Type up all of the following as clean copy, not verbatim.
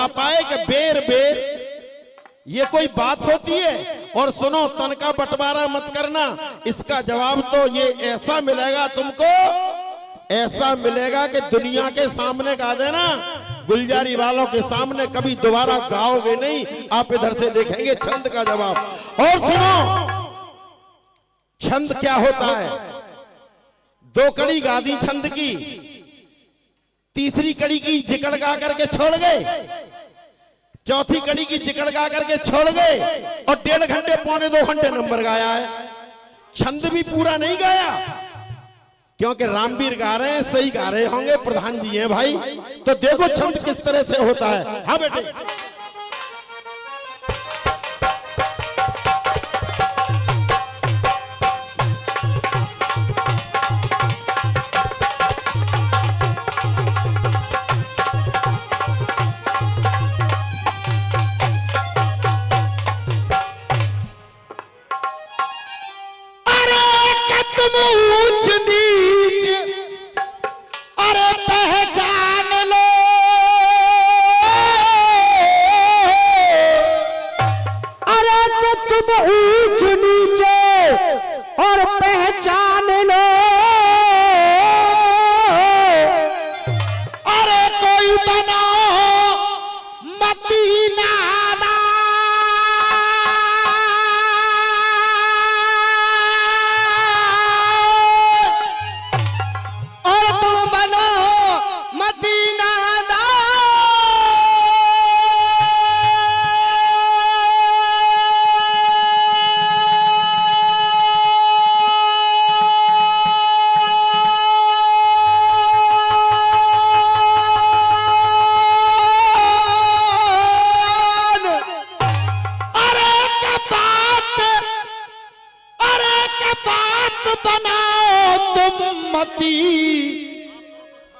बता पाए कि बेर बेर ये कोई बात होती है? और सुनो, तन का बंटवारा मत करना, इसका जवाब तो ये ऐसा मिलेगा तुमको, ऐसा मिलेगा कि दुनिया के सामने गा देना, गुलजारी वालों के सामने कभी दोबारा गाओगे नहीं। आप इधर से देखेंगे छंद का जवाब। और सुनो, छंद क्या होता है? दो कड़ी गा दी छंद की, तीसरी कड़ी की जिकड़ गा करके छोड़ गए, चौथी कड़ी की जिकड़ गा करके छोड़ गए, और 1.5 घंटे पौने 2 घंटे नंबर गाया है। छंद भी पूरा नहीं गाया, क्योंकि रामवीर गा रहे हैं, सही गा रहे होंगे, प्रधान जी हैं भाई। तो देखो छंद किस तरह से होता है। हाँ बेटे,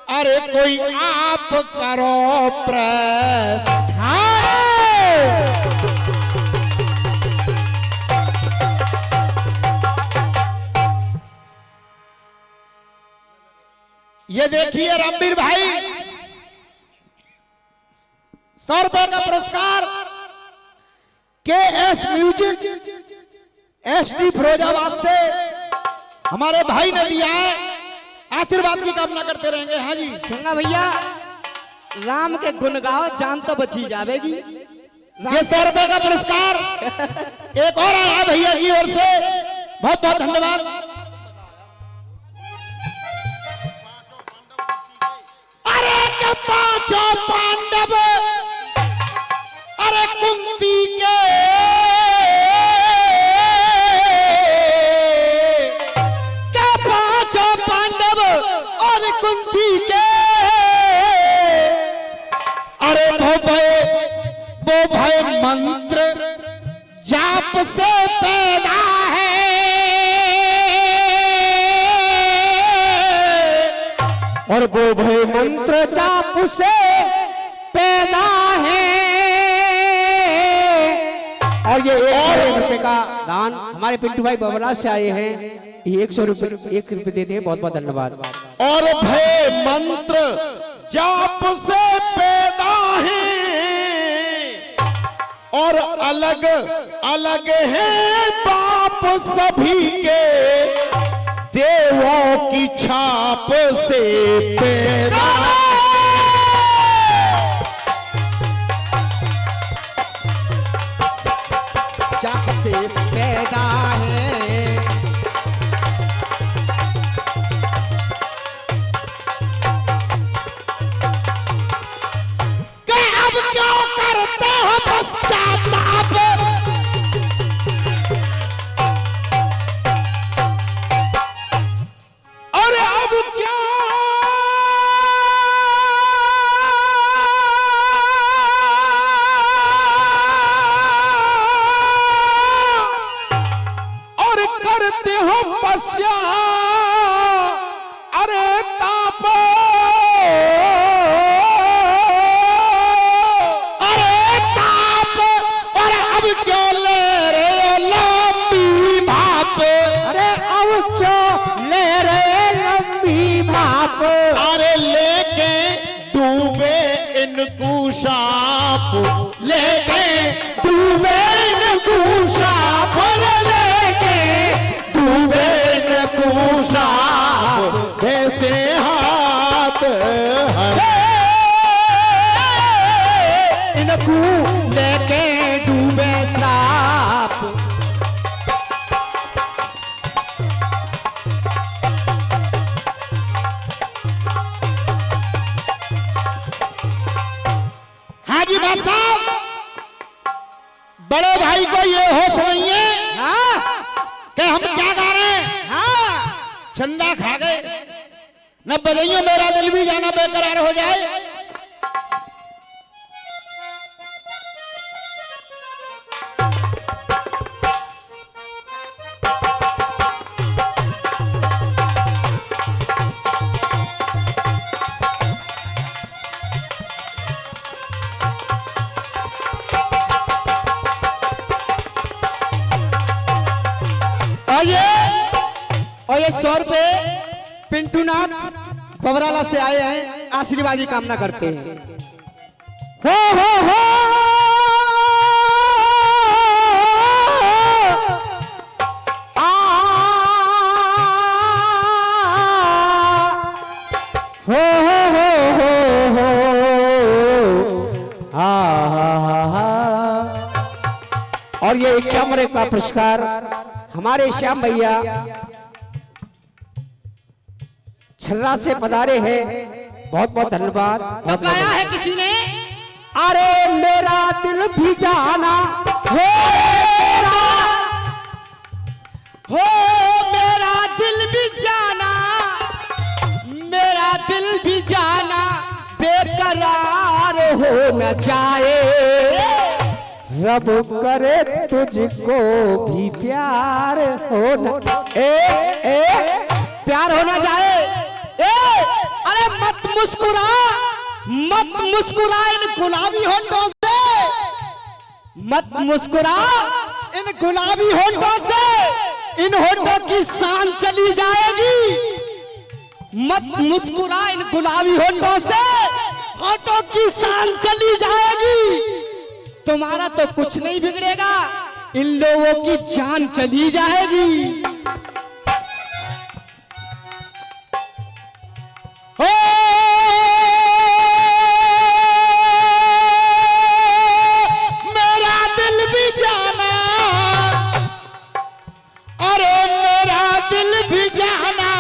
अरे कोई आप करो प्रस्थान। ये देखिए रामवीर भाई, 100 रुपए का पुरस्कार KS म्यूजिक SD फिरोजाबाद से हमारे भाई ने दिया है। आशीर्वाद की कामना करते रहेंगे। हाँ जी चंगा भैया, राम के गुण गाओ, जान तो बची जावेगी। ये 100 रुपए का पुरस्कार एक और आया भैया की ओर से, बहुत बहुत धन्यवाद। अरे के 5 पांडव, अरे कुंती के कुंती के, अरे वो भय मंत्र जाप से पैदा है, और वो भय मंत्र जाप से पैदा है। और ये 1 रुपए का दान हमारे पिंटू भाई बबला से आए हैं, 100 रुपए 1 रुपए देते हैं, बहुत बहुत धन्यवाद। और भय मंत्र जाप से पैदा है, और अलग अलग है बाप सभी के, देवों की छाप से पैदा, छाप से पैदा है। अरे लेके डूबे इनको शाम साप लेके डूबे नकुशा पर लेके डूबे नकुशा वैसे हाथ हरे इनको लेके डूबे श्राप। हाजी बात साहब, बड़े भाई को ये होश नहीं है हाँ कि हम क्या गा रहे हैं। हाँ चंदा खा गए न बधाइयों, मेरा दिल भी जाना बेकरार हो जाए। और ये 100 रुपए पिंटू नाथ बबराला से आए हैं, आशीर्वाद की कामना करते हैं। हो आ हो और ये कैमरे का पुरस्कार हमारे श्याम भैया छर्रा से पधारे हैं, बहुत बहुत धन्यवाद। तो गाया है किसी ने, अरे मेरा दिल भी जाना हो मेरा दिल भी जाना, मेरा दिल भी जाना बेकरार हो न जाए। रब करे तुझको भी प्यार हो न प्यार होना जाए। अरे मत मुस्कुरा, मत मुस्कुरा इन गुलाबी होठों से, मत मुस्कुरा इन गुलाबी होठों से, इन होठों की शान चली जाएगी। मत मुस्कुरा इन गुलाबी होठों से, होठों की शान चली जाएगी। तुम्हारा तो कुछ नहीं बिगड़ेगा, इन लोगों की जान चली जाएगी। हो मेरा दिल भी जाना, अरे मेरा दिल भी जाना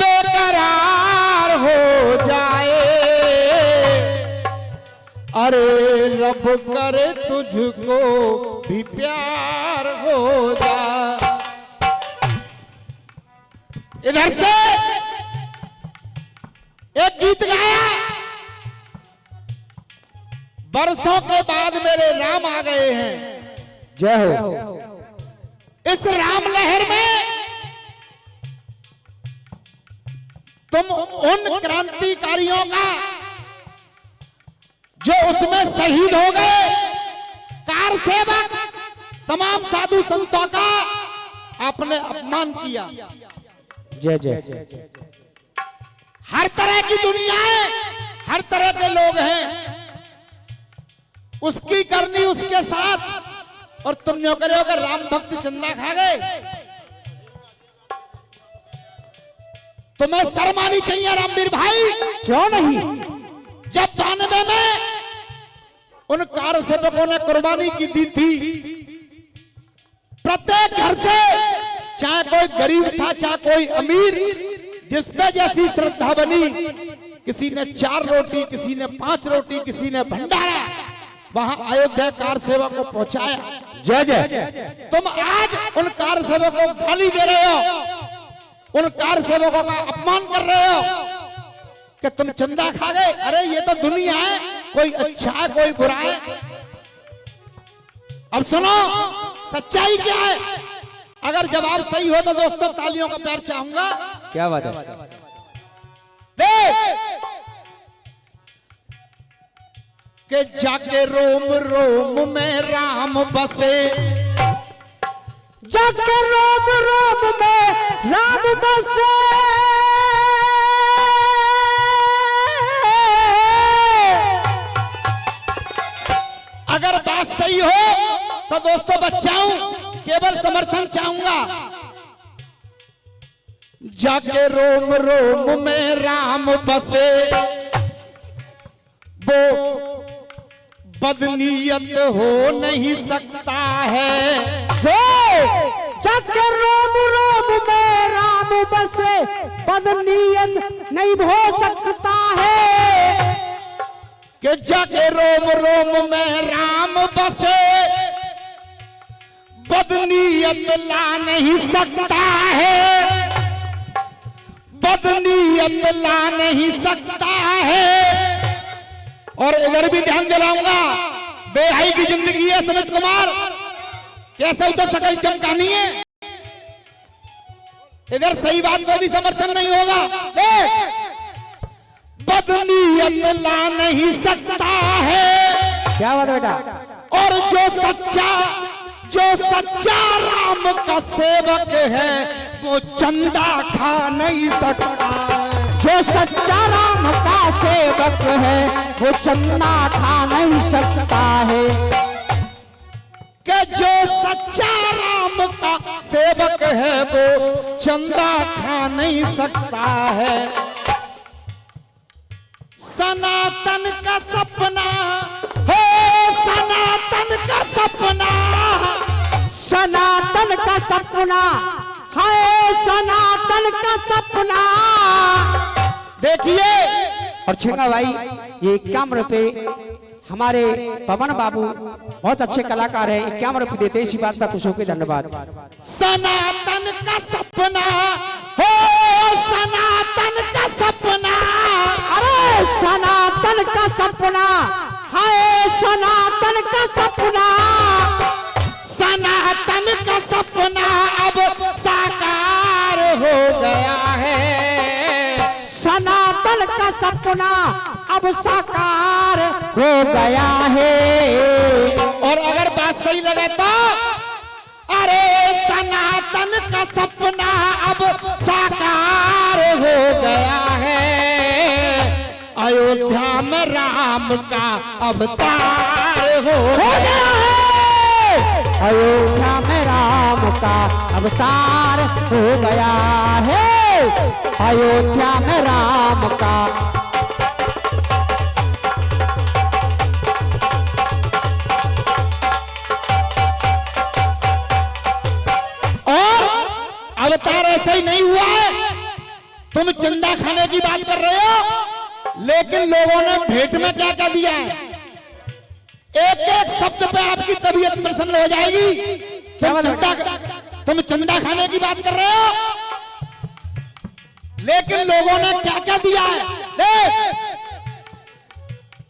बेकरार हो जाए। अरे रब करे तुझको भी प्यार हो जा। इधर से एक गीत गाया, बरसों के बाद मेरे राम आ गए हैं, जय हो। इस राम लहर में तुम उन क्रांतिकारियों का जो उसमें शहीद हो गए, कार सेवक तमाम साधु संतों का आपने अपमान किया। जय जय। हर तरह की दुनिया है, हर तरह के लोग हैं, उसकी करनी उसके साथ, और तुम न्यों करे हो कि राम भक्त चंदा खा गए। तुम्हें शर्म आनी चाहिए रामवीर भाई। क्यों नहीं? जब 92 में उन कार सेवकों ने कुर्बानी की दी थी, प्रत्येक घर से, चाहे कोई गरीब था चाहे कोई अमीर, जिसपे जैसी श्रद्धा बनी, किसी ने 4 रोटी, किसी ने 5 रोटी, किसी ने भंडारा वहां अयोध्या कार सेवक को पहुंचाया। जय जय। तुम आज उन कार सेवकों को गाली दे रहे हो, उन कार सेवकों का अपमान कर रहे हो कि तुम चंदा खा गए। अरे ये तो दुनिया है, कोई अच्छा है कोई बुरा है। अब सुनो सच्चाई क्या है। अगर जवाब सही हो तो दोस्तों तालियों का प्यार चाहूंगा। क्या बात है। देख के जाके रोम रोम में राम बसे, जाके रोम रोम में राम बसे, अगर बात सही हो तो दोस्तों बच्चाओं केवल समर्थन चाहूंगा। जाके रोम रोम में राम बसे, वो बदनीयत हो नहीं सकता है। जाके रोम रोम में राम बसे, बदनीयत नहीं हो सकता है। कि जाके रोम रोम में राम बसे, बदनीयत ला नहीं सकता है, बदनीयत ला नहीं सकता है। और इधर भी ध्यान दिलाऊंगा, बेहाई की जिंदगी है सुमित कुमार, कैसे उधर सकल चमकानी है, इधर सही बात पर भी समर्थन नहीं होगा। बदनीयत ला नहीं सकता है। क्या बात बेटा? और जो सच्चा राम का सेवक है वो चंदा खा नहीं सकता है। जो सच्चा राम का सेवक है वो चंदा खा नहीं सकता है। कि जो सच्चा राम का सेवक है वो चंदा खा नहीं सकता है। सनातन का सपना हो, सनातन का सपना, सनातन का सपना है, सनातन का सपना। देखिए और छिंगा भाई ये 51 रुपए हमारे पवन बाबू बहुत अच्छे कलाकार हैं, 51 रुपए देते हैं, इसी बात का खुश होकर धन्यवाद। सनातन का सपना हो, सनातन का सपना, अरे सनातन का सपना है, सनातन का सपना। सनातन का सपना अब साकार हो गया है। सनातन का सपना अब साकार हो गया है। और अगर बात सही लगे तो अरे सनातन का सपना अब साकार हो गया है। अयोध्या में राम का अवतार हो गया है। अयोध्या में राम का अवतार हो गया है। अयोध्या में राम का। और अवतार ऐसा ही नहीं हुआ है, तुम चंदा खाने की बात कर रहे हो, लेकिन लोगों ने भेंट में क्या क्या दिया है। एक एक शब्द पे आपकी तबीयत प्रसन्न हो जाएगी। तुम चंदा खाने की बात कर रहे हो, लेकिन लोगों ने क्या क्या दिया है।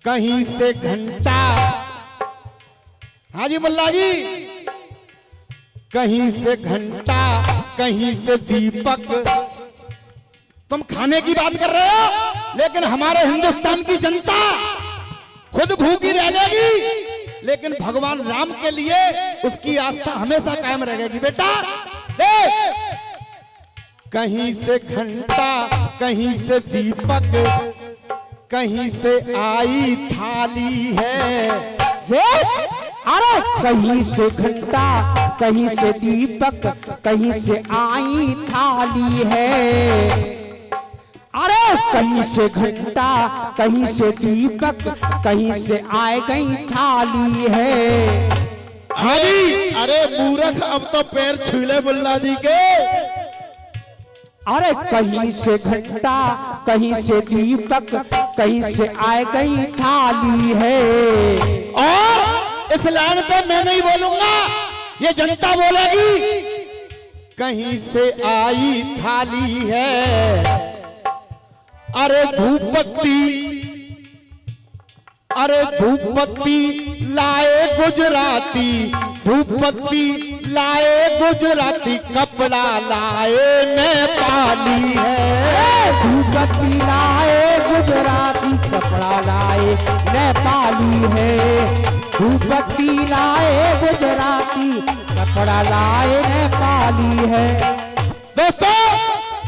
कहीं से घंटा, हाँ जी मुल्ला जी, कहीं से घंटा, कहीं से दीपक। तुम खाने की बात कर रहे हो, लेकिन हमारे हिंदुस्तान की जनता खुद भूखी रह जाएगी, लेकिन भगवान राम के लिए उसकी आस्था हमेशा कायम रहेगी। बेटा कहीं से घंटा, कहीं से दीपक, कहीं से आई थाली है। अरे कहीं से घंटा, कहीं से दीपक, कहीं से आई थाली है। अरे कहीं से घंटा, कहीं से दीपक, कहीं से आए गई थाली है। अरे मूर्ख, अब तो पैर छूले मुल्ला जी के। अरे कहीं से घंटा, कहीं से दीपक, कहीं से आए गई थाली है। और इस लाइन पे मैं नहीं बोलूंगा, ये जनता बोलेगी। कहीं से आई थाली है। अरे धूपबत्ती, अरे धूपबत्ती लाए गुजराती, धूपबत्ती लाए गुजराती, कपड़ा लाए नेपाली है। धूपबत्ती लाए गुजराती, कपड़ा लाए नेपाली है। धूपबत्ती लाए गुजराती, कपड़ा लाए नेपाली है। दोस्तों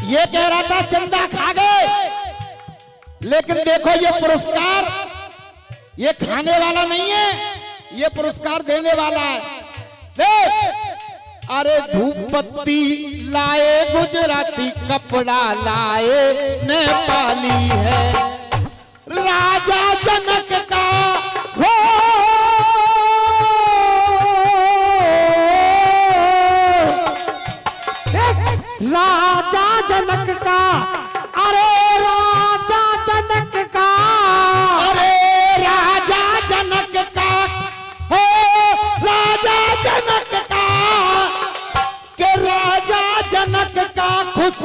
ये कह रहा था चंदा खा गए, लेकिन देखो ये पुरस्कार ये खाने वाला नहीं है, ये पुरस्कार देने वाला है। देख, अरे धूप बत्ती लाए गुजराती, कपड़ा लाए नेपाली है, राजा जनक का हो राजा जनक का, अरे राजा जनक का, अरे राजा जनक का हो, राजा जनक का, के राजा जनक का खुश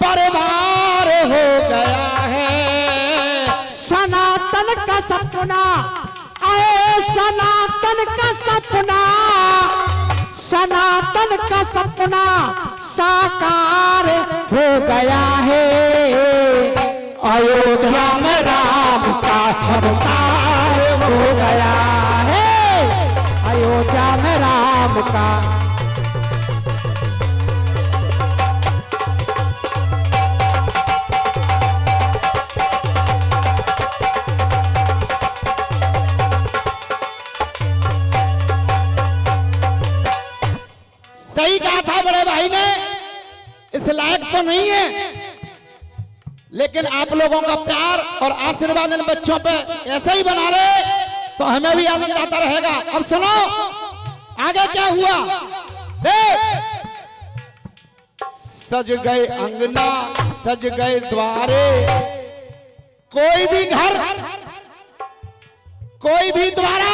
परिवार हो गया है। सनातन का सपना, आए सनातन का सपना, सनातन का सपना साकार हो गया है। अयोध्या में राम का अवतार हो गया है, अयोध्या में राम का। सही कहा था बड़े भाई ने, इस लायक तो नहीं है, लेकिन आप लोगों का प्यार और आशीर्वाद इन बच्चों पे ऐसे ही बना रहे तो हमें भी आनंद आता रहेगा। अब सुनो आगे क्या हुआ। सज गए अंगना, सज गए द्वारे, कोई भी घर, कोई भी द्वारा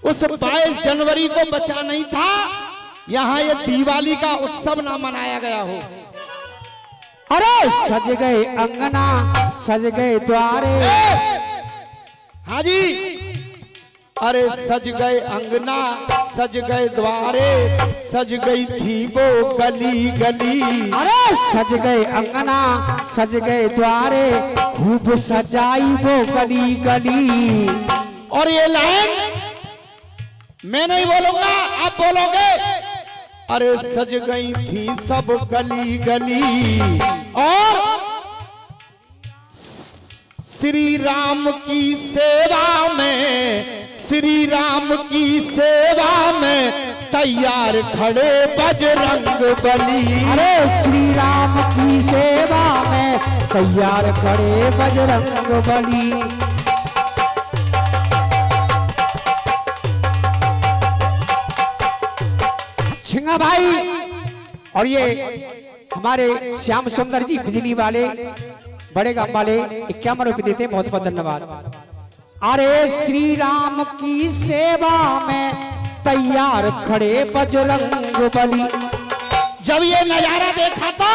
उस 22 जनवरी को बचा नहीं था, यहाँ ये दिवाली का उत्सव ना मनाया गया हो। अरे सज गए अंगना, सज गए द्वारे, हाँ जी, अरे सज गए अंगना, सज गए द्वारे, सज गई थी वो गली गली। अरे सज गए अंगना, सज गए द्वारे, खूब सजाई वो गली गली। और ये लाइन मैं नहीं बोलूंगा, आप बोलोगे। अरे सज गई थी सब गली गली, और श्री राम की सेवा में, श्री राम की सेवा में तैयार खड़े बजरंग बली। अरे श्री राम की सेवा में तैयार खड़े बजरंग बली। छिंगा भाई और ये हमारे श्याम सुंदर जी बिजली वाले बड़े गांव वाले 51 रुपए देते हैं, बहुत बहुत धन्यवाद। अरे श्री राम की सेवा में तैयार खड़े बजरंग बली। जब ये नजारा देखा तो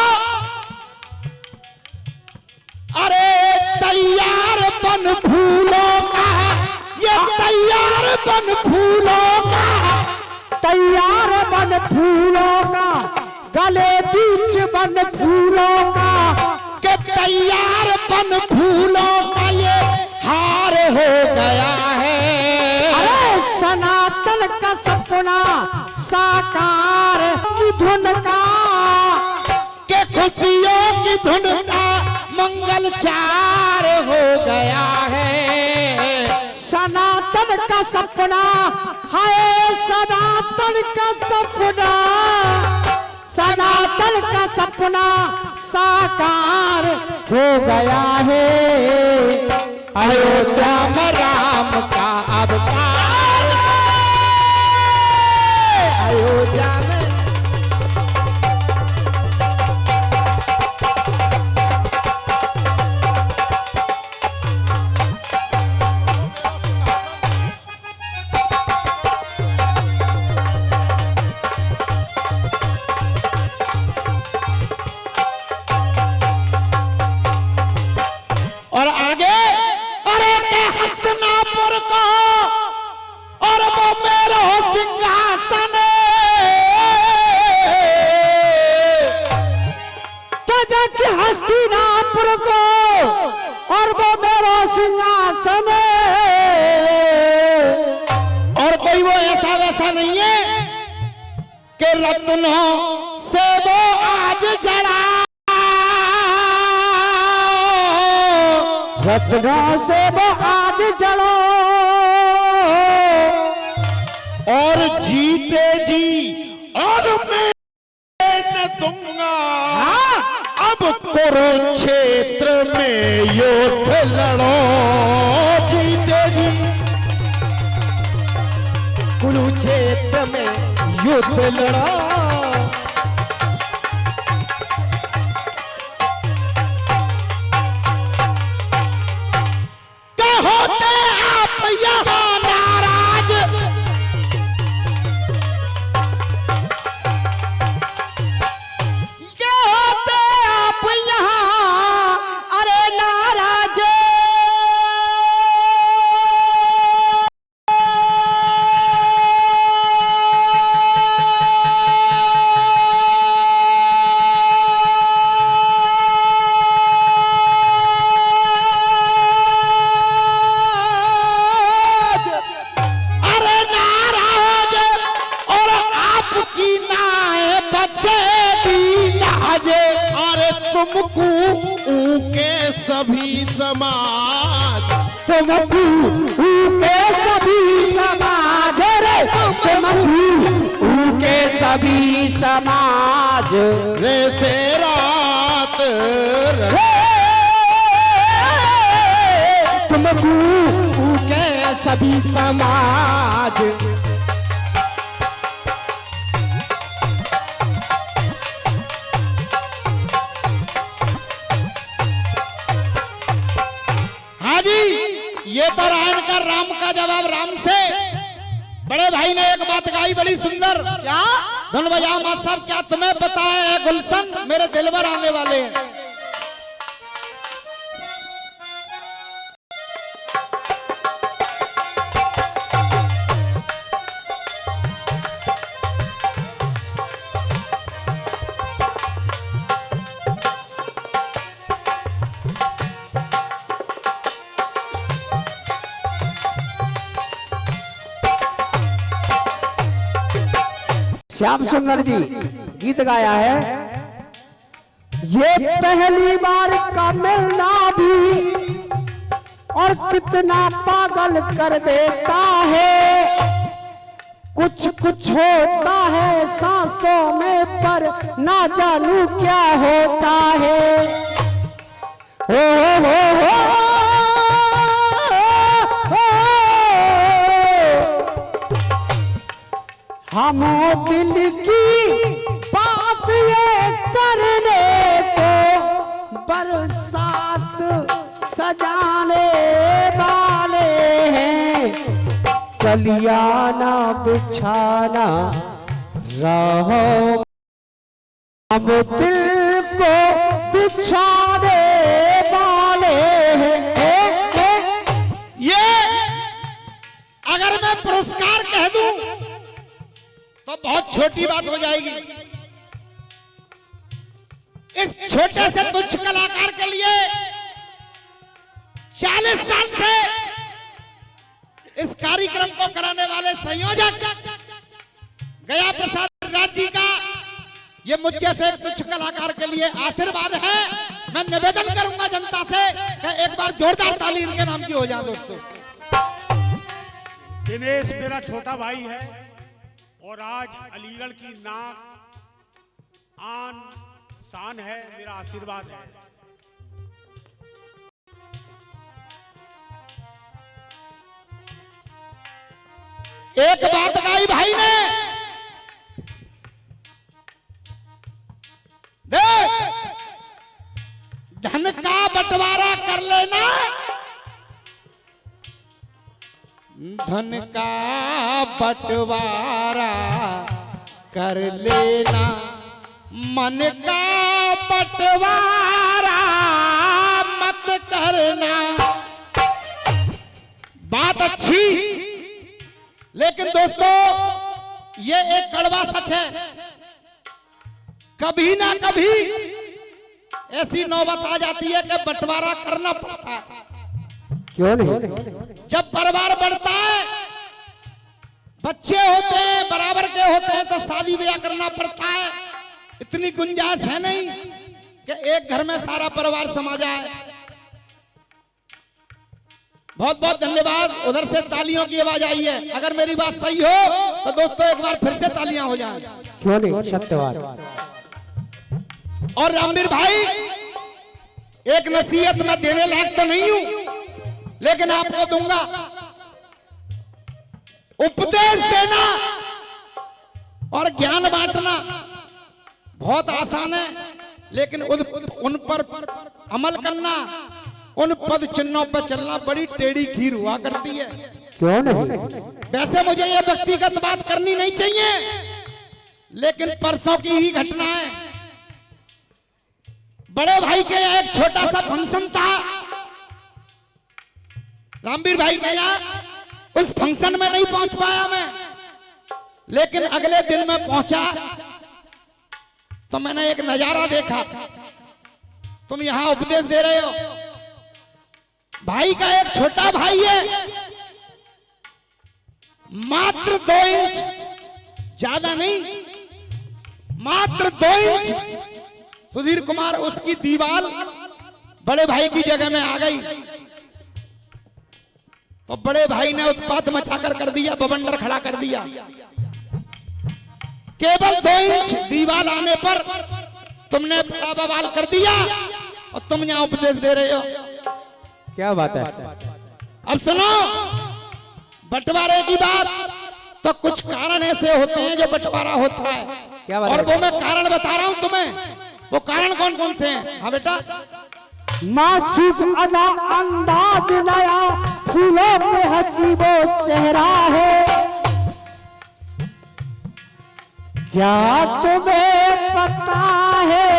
अरे तैयार बन फूलों का, ये तैयार बन फूलों का, तैयार बन फूलों का, गले बीच बन फूलों का, के तैयार बन फूलों का ये हार हो गया है। अरे सनातन का सपना साकार की धुन का, के खुशियों की धुन का मंगल चार हो गया है। सनातन का सपना, हाय सनातन का सपना, सनातन का सपना साकार हो गया है। अयोध्या में राम का अवतार, अयोध्या में और आगे, अरे के हस्तिनापुर को और वो मेरो सिंहासन, के हस्तिनापुर को और वो मेरो सिंहासन। और कोई वो ऐसा वैसा नहीं है कि रत्नों से वो आज जड़ा, रत्नों से वो आज जड़ो, जीते जी और मैं न दूंगा। अब कुरुक्षेत्र में युद्ध लड़ो जीते जी। कुरुक्षेत्र में युद्ध लड़ो। क्या होते आप यहाँ नाराज, क्या होते आप यहाँ अरे नाराज। अरे नाराज, और आपकी नाए बच्चे भी लाजे। अरे तुमको के सभी समाज, तुमको के सभी समाज रे, तुमको के सभी समाज रे से रात तुमको के सभी समाज। हाँ जी, ये तो रायन का राम का जवाब राम से। बड़े भाई ने एक बात गाई बड़ी सुंदर। क्या धन बजाओ मास्टर साहब, क्या तुम्हें पता है गुलशन मेरे दिलबर आने वाले हैं। श्याम सुंदर जी गीत गाया है। ये पहली बार का मिलना भी और कितना पागल कर देता है। कुछ कुछ होता है सांसों में पर ना जानू क्या होता है। हो हम दिल की बात ये करने को बरसात सजाने वाले हैं। कलियाना बिछाना रहो, हम दिल को बिछाने वाले हैं। ये अगर मैं पुरस्कार कह दूं तो बहुत छोटी बात हो जाएगी। इस छोटे से तुच्छ कलाकार के लिए 40 साल से इस कार्यक्रम को कराने वाले संयोजक गया प्रसाद राज जी का ये मुझे से एक तुच्छ कलाकार के लिए आशीर्वाद है। मैं निवेदन करूंगा जनता से कि एक बार जोरदार ताली इनके नाम की हो जाए। दोस्तों, दिनेश मेरा छोटा भाई है और आज अलीगढ़ की नाक आन शान है, मेरा आशीर्वाद है। एक बात गाई भाई ने, देख धन का बंटवारा कर लेना, धन का बंटवारा कर लेना, मन का बंटवारा मत करना। बात अच्छी, लेकिन दोस्तों ये एक कड़वा सच है। कभी ना कभी ऐसी नौबत आ जाती है कि बंटवारा करना पड़ता है। क्यों नहीं? जब परिवार बढ़ता है, बच्चे होते हैं, बराबर के होते हैं, तो शादी ब्याह करना पड़ता है। इतनी गुंजाइश है नहीं कि एक घर में सारा परिवार समा जाए। बहुत बहुत धन्यवाद। उधर से तालियों की आवाज आई है। अगर मेरी बात सही हो तो दोस्तों एक बार फिर से तालियां हो जाएं। क्यों नहीं, सत्यवाद। और रामवीर भाई, एक नसीहत मैं देने लायक तो नहीं हूं, लेकिन आपको दूंगा। उपदेश देना और ज्ञान बांटना बहुत आसान है, लेकिन उन पर अमल करना, उन पद चिन्हों पर चलना बड़ी टेढ़ी खीर हुआ करती है। क्यों नहीं? वैसे मुझे ये व्यक्तिगत बात करनी नहीं चाहिए, लेकिन परसों की ही घटना है। बड़े भाई के यहाँ एक छोटा सा फंक्शन था, रामवीर भाई के यहाँ। उस फंक्शन में नहीं पहुंच पाया मैं, लेकिन अगले दिन मैं पहुंचा तो मैंने एक नजारा देखा। तुम यहां उपदेश दे रहे हो, भाई का एक छोटा भाई है, मात्र 2 इंच, ज्यादा नहीं, मात्र 2 इंच सुधीर कुमार, उसकी दीवार बड़े भाई की जगह में आ गई। तो बड़े भाई ने उत्पात मचाकर कर दिया, बवंडर खड़ा कर दिया। केवल 2 इंच दीवार आने पर तुमने बड़ा बवाल कर दिया और तुम यहां उपदेश दे रहे हो। क्या बात है? अब सुनो बंटवारे की बात। तो कुछ कारण ऐसे होते हैं जो बंटवारा होता है, क्या बात और है? वो मैं कारण बता रहा हूं तुम्हें। वो कारण कौन कौन से हैं? हाँ बेटा, मासूम अदा अंदाज नया, फूलों में हंसी वो चेहरा है। क्या तुम्हें पता है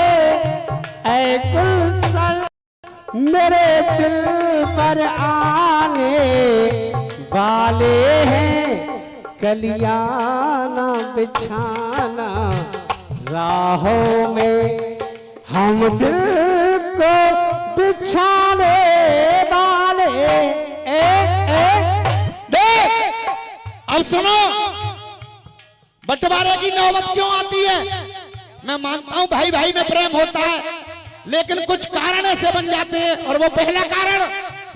ऐ गुलशन, मेरे दिल पर आने वाले हैं, कलियाना बिछाना राहों में, हम दिल को बिछाने वाले। अब सुनो बंटवारे की नौबत क्यों आती है। मैं मानता हूं भाई भाई में प्रेम होता है, लेकिन कुछ कारण ऐसे बन जाते हैं, और वो पहला कारण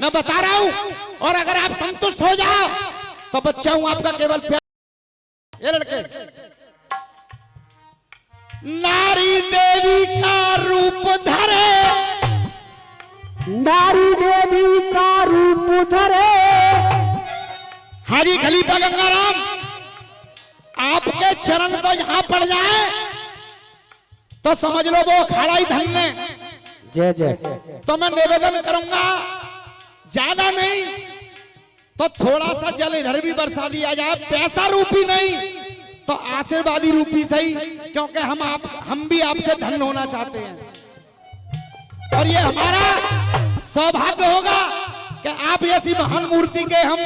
मैं बता रहा हूं। और अगर आप संतुष्ट हो जाओ तो बच्चा हूं आपका केवल प्यार। ये लड़के, नारी देवी का रूप धरे, नारी देवी का रूप धरे। हाजी खलीफा गंगाराम, आपके चरण तो यहां पड़ जाए तो समझ लो वो अखाड़ा ही धन ले। जय जय। तो मैं निवेदन करूंगा, ज्यादा नहीं तो थोड़ा सा जल इधर भी बरसा दिया जाए, पैसा रूपी नहीं तो आशीर्वादी रूपी सही, क्योंकि हम भी आपसे धन होना चाहते हैं। और ये हमारा सौभाग्य होगा कि आप ऐसी महान मूर्ति के हम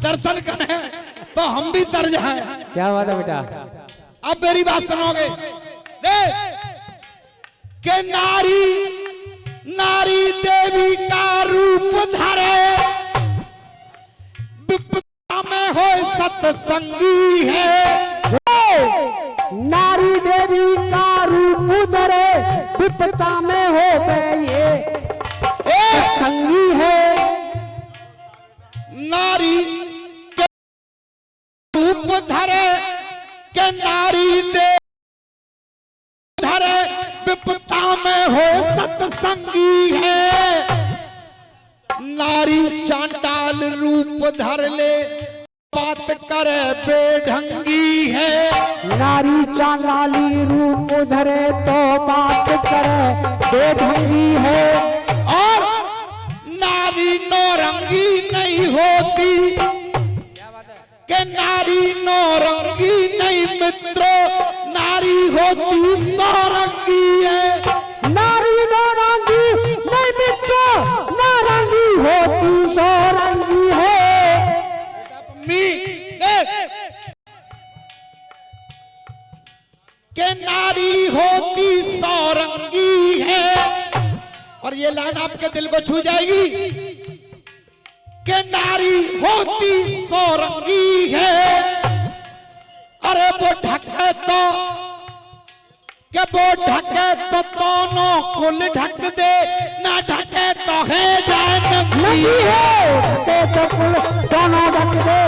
दर्शन करें तो हम भी तर जाए। क्या बात है बेटा? अब मेरी बात सुनोगे। के नारी नारी देवी का रूप धरे, विपदा में हो सत्संगी है। नारी देवी का रूप धरे, विपदा में हो ये संगी है। नारी के रूप धरे, के नारी दे धरे, विपदा में हो सत्संगी है। नारी चांडाल रूप धर ले, बात करे बेढंगी है। नारी चांडाली रूप धरे तो बात करे बेढंगी है। और नारी नौरंगी नहीं होती, के नारी नौरंगी नहीं मित्रों, नारी होती सौरंगी है। नारी नौरंगी नहीं मित्रों, नारंगी होती सौरंगी है। के नारी होती सौरंगी है। और ये लाइन आपके दिल को छू जाएगी, के नारी होती सौरंगी है। अरे वो ढके तो के वो ढके तो दोनों कुल ढक दे, ना ढके तो है जाए नंगी है, ढके तो कुल दोनों ढक दे।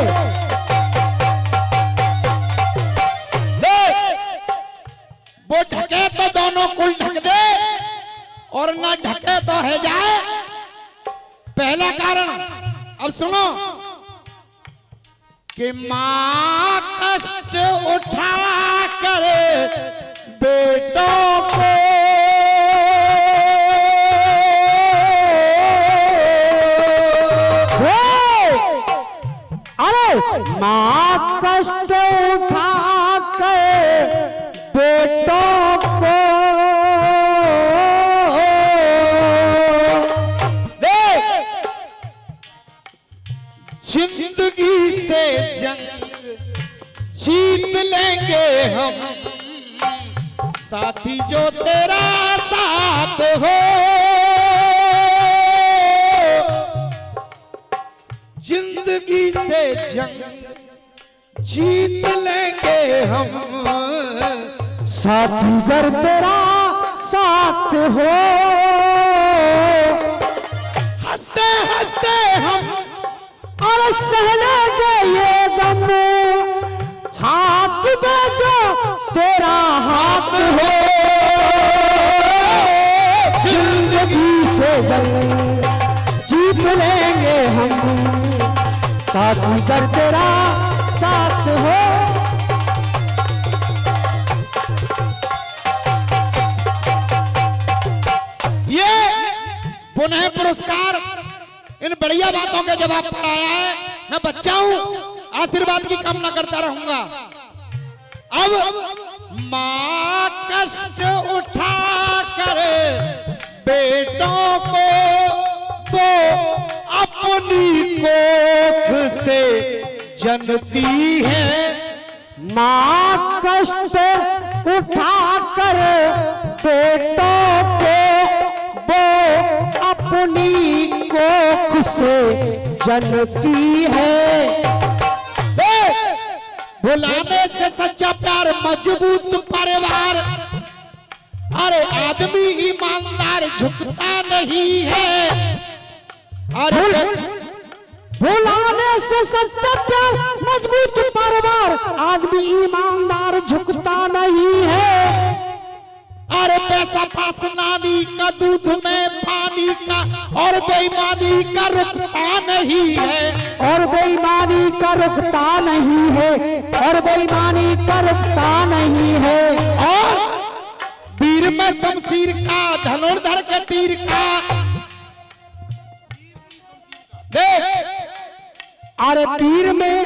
पहला कारण अब सुनो कि मां कष्ट उठा कर बेटों को माँ कष्ट उठा कर बेटों को जिंदगी से जंग जीत लेंगे हम साथी जो तेरा साथ हो जिंदगी से जंग जीत लेंगे हम साथी घर तेरा साथ हो हंसते हंसते हम और सह लेंगे ये गम हाथ में जो तेरा हाथ हो जिंदगी से जंग जीत लेंगे हम साथी कर तेरा साथ हो ये पुनः पुरस्कार इन बढ़िया बातों के जवाब पर आया है। मैं बच्चा हूं आशीर्वाद की कामना करता रहूंगा। अब मां कष्ट उठा कर बेटों को वो अपनी कोख से जनती है मां कष्ट उठा कर बेटों को वो अपनी कोख से जनती है भुलाने से सच्चा प्यार मजबूत परिवार अरे आदमी ईमानदार झुकता नहीं है अरे भुलाने से सच्चा प्यार मजबूत परिवार आदमी ईमानदार झुकता नहीं है अरे पैसा पास नानी का दूध में पानी का और बेईमानी का रुकता नहीं है और बेईमानी का रुकता नहीं है और बेईमानी का रुकता नहीं है और वीर में शमशीर का धनुर्धर के तीर का अरे वीर में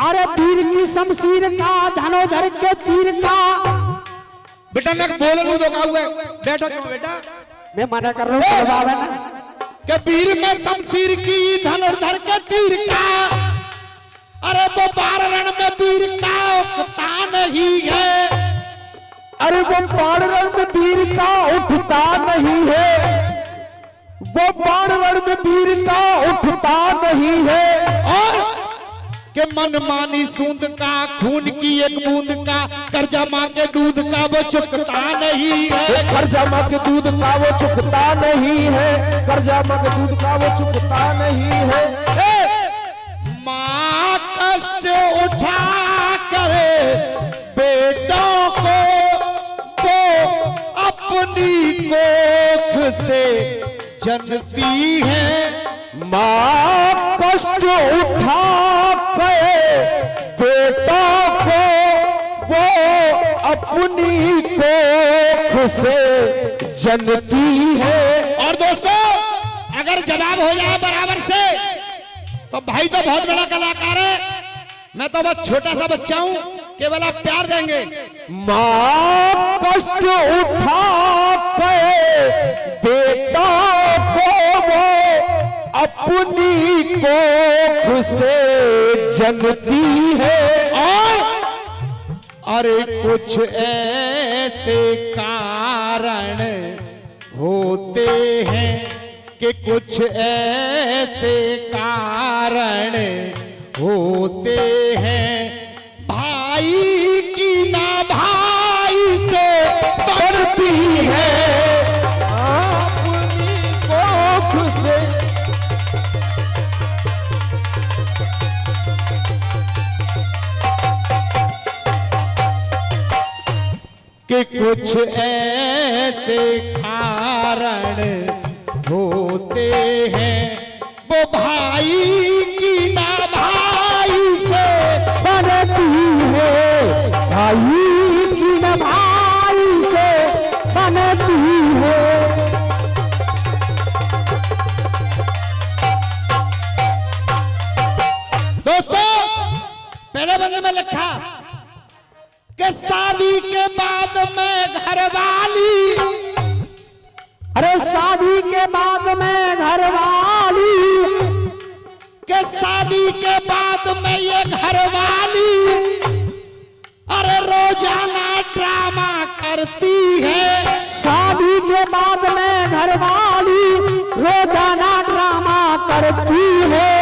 अरे वीर की शमशीर का धनुर्धर के तीर का बेटा मैं बोल लू तो हुआ बैठो क्यों बेटा मैं मना कर रहा हूँ बाबा ना के वीर में शमशीर की धनुर्धर के तीर का अरे वो बार रण में वीर का उठता नहीं है अरे वो बाण रण में वीर का उठता नहीं है वो बाण रण में वीर का उठता नहीं है और के मन मानी सूंद का खून की एक बूंद का कर्जा मां के दूध का वो चुकता नहीं है कर्जा मां के दूध का वो चुकता नहीं है कर्जा मां के दूध का वो चुकता नहीं है मां कष्ट उठा करे बेटों को वो अपनी कोख से जनती है मां कष्ट उठा के बेटों को वो अपनी कोख से जनती है और दोस्तों अगर जवाब हो जाए बराबर से तो भाई तो बहुत बड़ा कलाकार है मैं तो बहुत छोटा सा बच्चा हूं केवल आप प्यार देंगे मां कष्ट उठा के बेटा को वो अपनी कोख से जनती है और अरे कुछ ऐसे कारण होते हैं कि कुछ ऐसे कारण होते हैं भाई की ना भाई से बढ़ती है अपनी कोख से कि कुछ ऐसे कारण होते होते हैं, वो भाई की ना भाई से बनती है, भाई की न भाई से बनती है। दोस्तों, पहले बंदे में लिखा कि शादी के बाद में घरवाली, अरे शादी के बाद में घरवाली, के शादी के बाद में ये घरवाली अरे रोजाना ड्रामा करती है। शादी के बाद में घरवाली रोजाना ड्रामा करती है।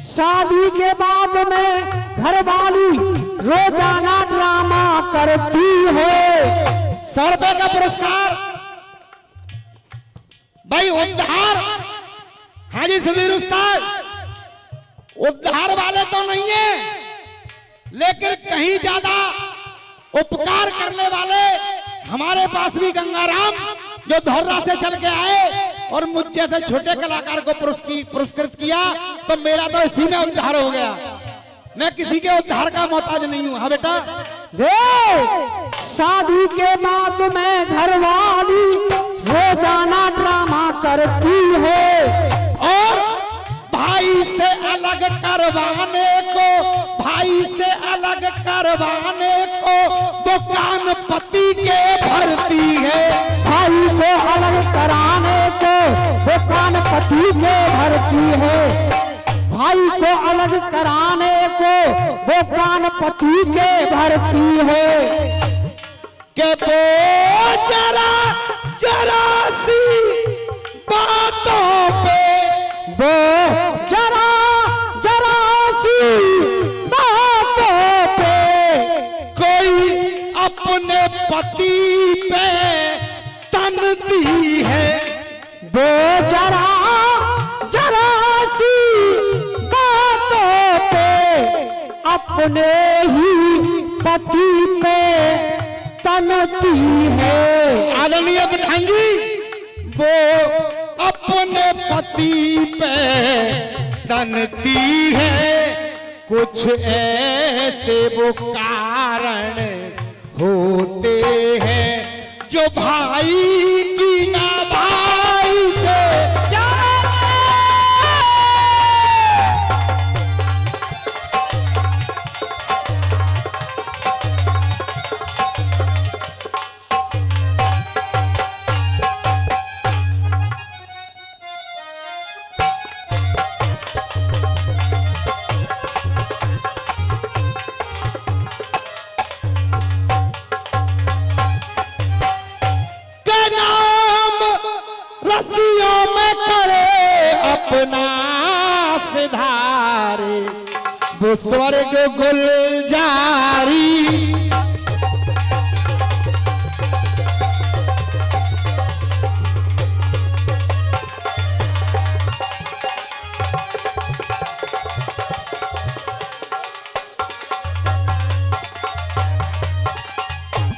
शादी के बाद में घरवाली रोजाना ड्रामा करती है। 100 रुपए का पुरस्कार भाई उद्धार हाजी सुधीर उस्ताद। उद्धार वाले तो नहीं है, लेकिन कहीं ज्यादा उपकार करने वाले हमारे पास भी गंगाराम, जो धौर्रा से चल के आए और मुझ जैसे छोटे कलाकार को पुरस्कृत किया, तो मेरा तो इसी में उद्धार हो गया। मैं किसी के उद्धार का मोहताज नहीं हूं। हाँ बेटा, शादी के बाद में घरवाली रोजाना ड्रामा करती है। और भाई से अलग करवाने को, भाई से अलग करवाने को दुकान पति के भरती है। भाई को अलग कराने को दुकान पति के भरती है। भाई को अलग कराने को दुकान पति के भरती है। के वो जरा जरा सी बातों पे, वो जरा जरा सी बातों पे कोई अपने पति पे तनती है। वो जरा जरा सी बातों पे अपने ही पति पे तनती है। आदरणीय प्रधान जी, वो अपने पति पे तनती है। कुछ ऐसे वो कारण होते हैं जो भाई की ना भाई से रस्सियों में करे अपना सिधारे, वो स्वर्ग गुलजारी।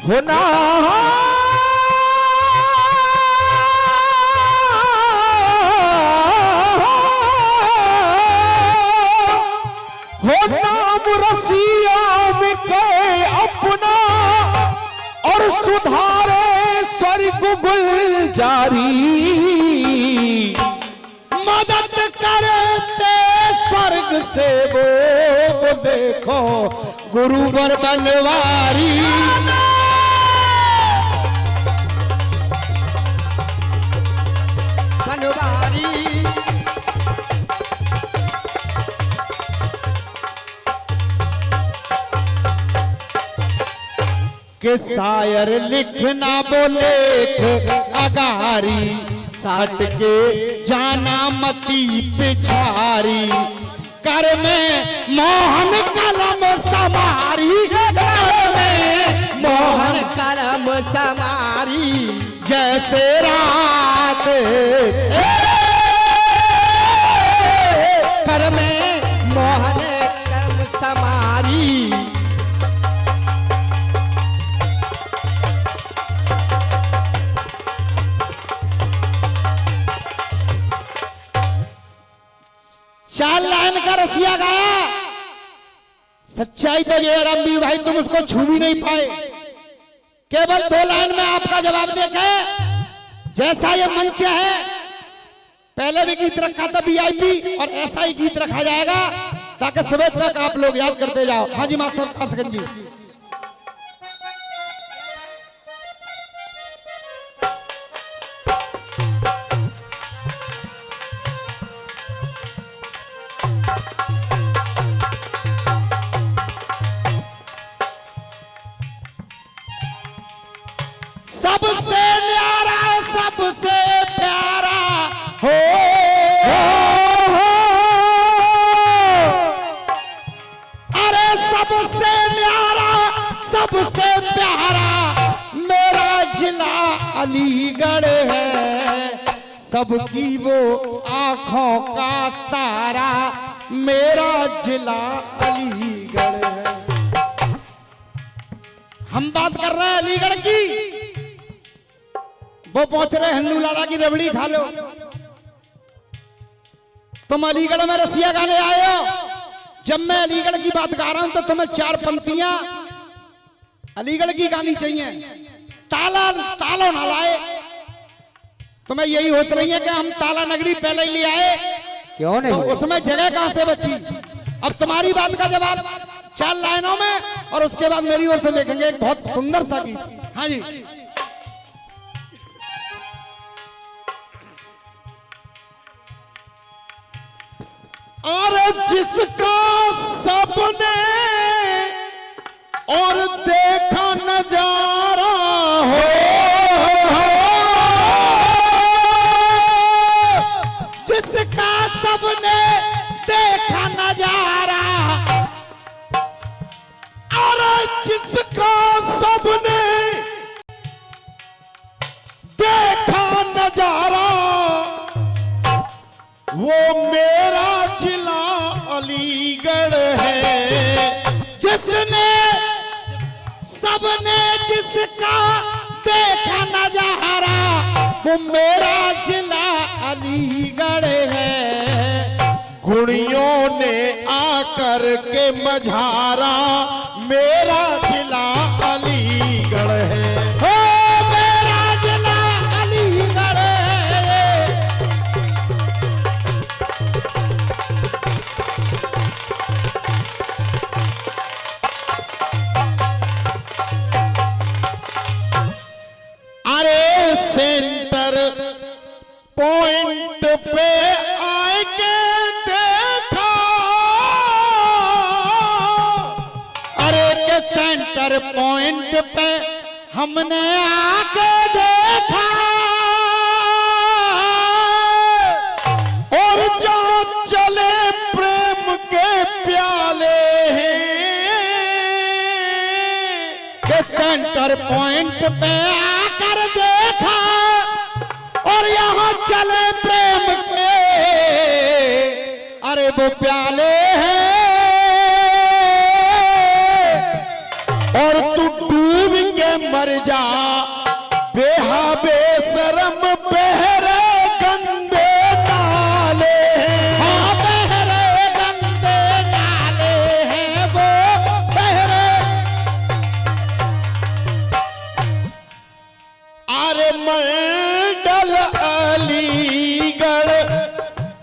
होना रसिया में के अपना और सुधारे स्वर्ग गुलजारी। मदद करते स्वर्ग से वो देखो गुरुवर बनवारी। के शायर लिखना बोले अगारी, साट के जाना मती पिछारी। कर में मोहन कलम समारी, मोहन कलम समारी। जैसे रात कर में मोहन कलम समारी। 4 लाइन का रसिया गाया। सच्चाई तो ये है रामवीर भाई, तुम उसको छू भी नहीं पाए। केवल 2 लाइन में आपका जवाब देखे। जैसा ये मंच है, पहले भी गीत रखा था VIP, और ऐसा ही गीत रखा जाएगा ताकि सुबह तक आप लोग याद करते जाओ। हाँ जी मास्टर खासगंज जी। सबसे न्यारा सबसे प्यारा हो, अरे सबसे न्यारा सबसे प्यारा मेरा जिला अलीगढ़ है। सबकी वो आंखों का तारा मेरा जिला अलीगढ़ है। हम बात कर रहे हैं अलीगढ़ की, वो पहुंच रहे हिंदू लाला की रबड़ी खा लो। तुम अलीगढ़ में रसिया गाने आए हो। जब मैं अलीगढ़ की बात कर रहा हूं तो तुम्हें 4 पंक्तियां अलीगढ़ की गानी चाहिए। ताला ना लाए। तुम्हें यही होत रही है कि हम ताला नगरी पहले ही ले आए, क्यों नहीं? तो उसमें जगह कहां से बची? अब तुम्हारी बात का जवाब 4 लाइनों में, और उसके बाद मेरी ओर से देखेंगे एक बहुत सुंदर सा गीत। हाँ जी। और जिसका सबने और देखा नजारा हो, जिसका सबने देखा नजारा, और जिसका सबने देखा नजारा वो मेरा जिला अलीगढ़ है। जिसने सबने जिसका देखा नजारा वो मेरा जिला अलीगढ़ है। गुणियों ने आकर के मझारा मेरा जिला अलीगढ़ है। हो मेरा जिला अलीगढ़ है। अरे सेंटर पॉइंट पे आके देखा, अरे के सेंटर पॉइंट पे हमने आके देखा, और जो चले प्रेम के प्याले के सेंटर पॉइंट पे आकर देखा, और यहाँ चले प्रेम के अरे वो प्याले हैं। और तू डूब के मर जा बेहा बेशरम बहरे गंदे नाले हैं। हाँ बहरे गंदे नाले हैं वो बहरे। अरे मंडल अलीगढ़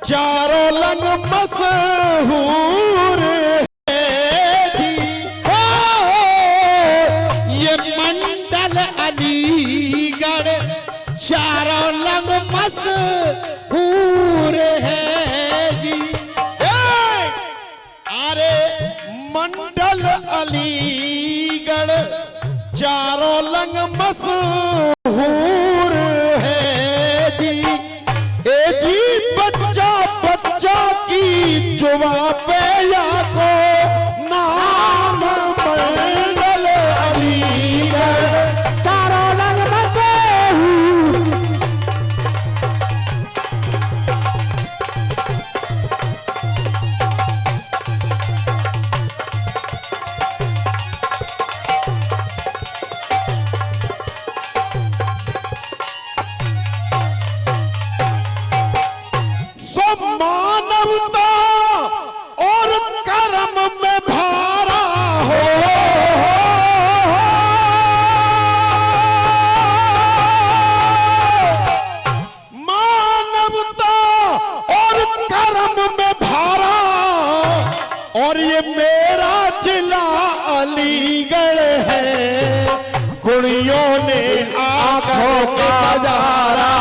चारों लंग मशहूर है जी। ये मंडल अलीगढ़ चारों लंग मशहूर है जी। अरे मंडल अलीगढ़ चारों लंग मशहूर है जी। ए जी बच्चा बच्चा की जुबा पे या को नाम मंडल अलीगढ़ चारों लंग मशहूर। मानवता और ये मेरा जिला अलीगढ़ है, कुड़ियों ने आंखों का नजारा,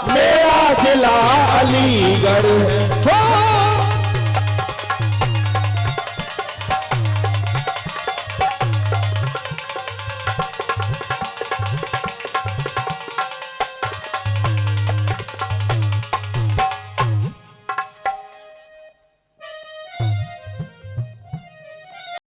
मेरा जिला अलीगढ़ है।